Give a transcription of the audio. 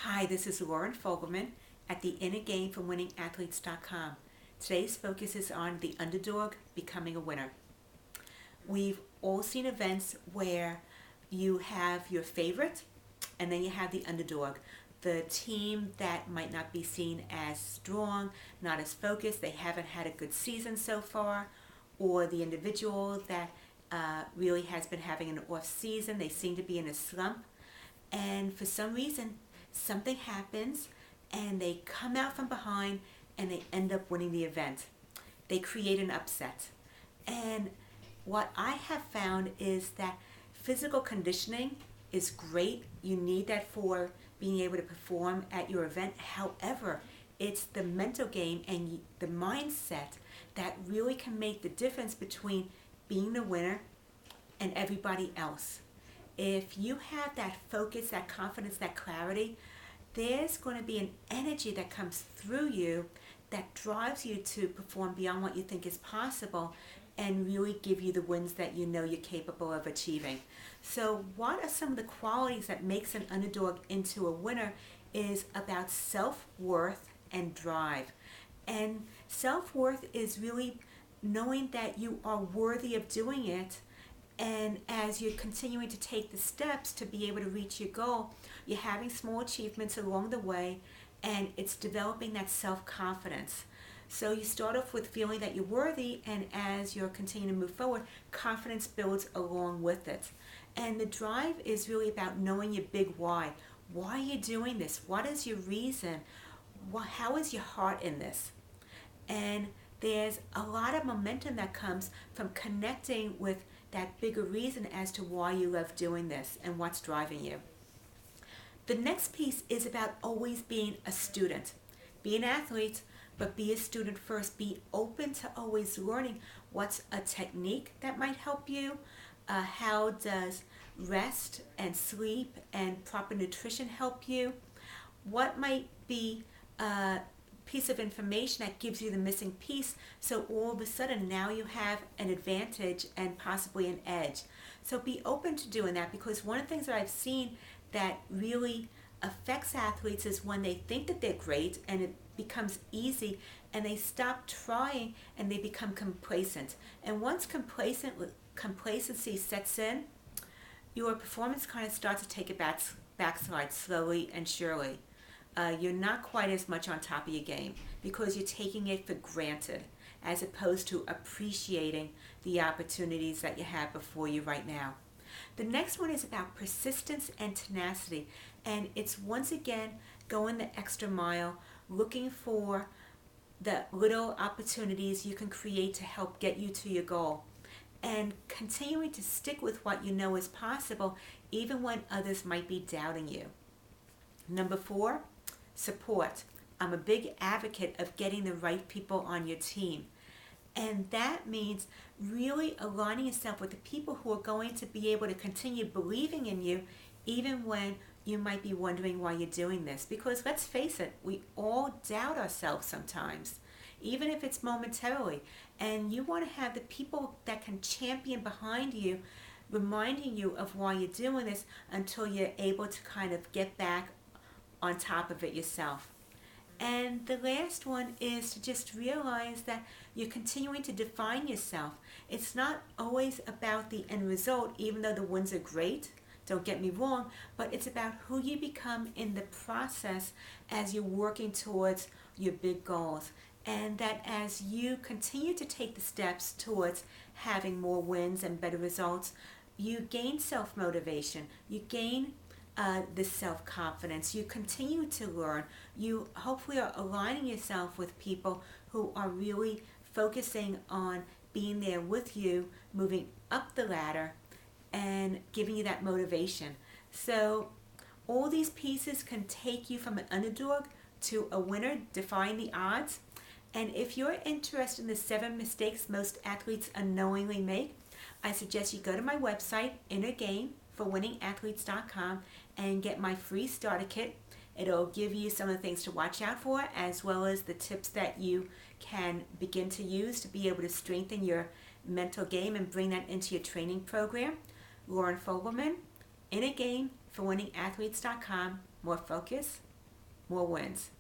Hi, this is Loren Fogelman at the Inner Game for WinningAthletes.com. Today's focus is on the underdog becoming a winner. We've all seen events where you have your favorite and then you have the underdog, the team that might not be seen as strong, not as focused, they haven't had a good season so far, or the individual that really has been having an off season, they seem to be in a slump, and for some reason something happens and they come out from behind and they end up winning the event. They create an upset. And what I have found is that physical conditioning is great. You need that for being able to perform at your event. However, it's the mental game and the mindset that really can make the difference between being the winner and everybody else. If you have that focus, that confidence, that clarity, there's going to be an energy that comes through you that drives you to perform beyond what you think is possible and really give you the wins that you know you're capable of achieving. So what are some of the qualities that makes an underdog into a winner is about self-worth and drive. And self-worth is really knowing that you are worthy of doing it. And as you're continuing to take the steps to be able to reach your goal, you're having small achievements along the way, and it's developing that self-confidence. So you start off with feeling that you're worthy, and as you're continuing to move forward, confidence builds along with it. And the drive is really about knowing your big why. Why are you doing this? What is your reason? How is your heart in this? And there's a lot of momentum that comes from connecting with that bigger reason as to why you love doing this and what's driving you. The next piece is about always being a student. Be an athlete, but be a student first. Be open to always learning what's a technique that might help you. How does rest and sleep and proper nutrition help you? What might be piece of information that gives you the missing piece, so all of a sudden now you have an advantage and possibly an edge. So be open to doing that, because one of the things that I've seen that really affects athletes is when they think that they're great and it becomes easy and they stop trying and they become complacent. And once complacency sets in, your performance kind of starts to take a backslide slowly and surely. You're not quite as much on top of your game because you're taking it for granted as opposed to appreciating the opportunities that you have before you right now. The next one is about persistence and tenacity, and it's once again going the extra mile, looking for the little opportunities you can create to help get you to your goal, and continuing to stick with what you know is possible even when others might be doubting you. Number 4, support. I'm a big advocate of getting the right people on your team. And that means really aligning yourself with the people who are going to be able to continue believing in you even when you might be wondering why you're doing this. Because let's face it, we all doubt ourselves sometimes, even if it's momentarily. And you want to have the people that can champion behind you, reminding you of why you're doing this until you're able to kind of get back on top of it yourself. And the last one is to just realize that you're continuing to define yourself. It's not always about the end result, even though the wins are great, don't get me wrong, but it's about who you become in the process as you're working towards your big goals. And that as you continue to take the steps towards having more wins and better results, you gain self-motivation, you gain the self-confidence, you continue to learn, you hopefully are aligning yourself with people who are really focusing on being there with you, moving up the ladder and giving you that motivation. So all these pieces can take you from an underdog to a winner, defying the odds. And if you're interested in the 7 mistakes most athletes unknowingly make, I suggest you go to my website, Inner Game for WinningAthletes.com, and get my free starter kit. It'll give you some of the things to watch out for, as well as the tips that you can begin to use to be able to strengthen your mental game and bring that into your training program. Loren Fogelman, Inner Game for WinningAthletes.com. More focus, more wins.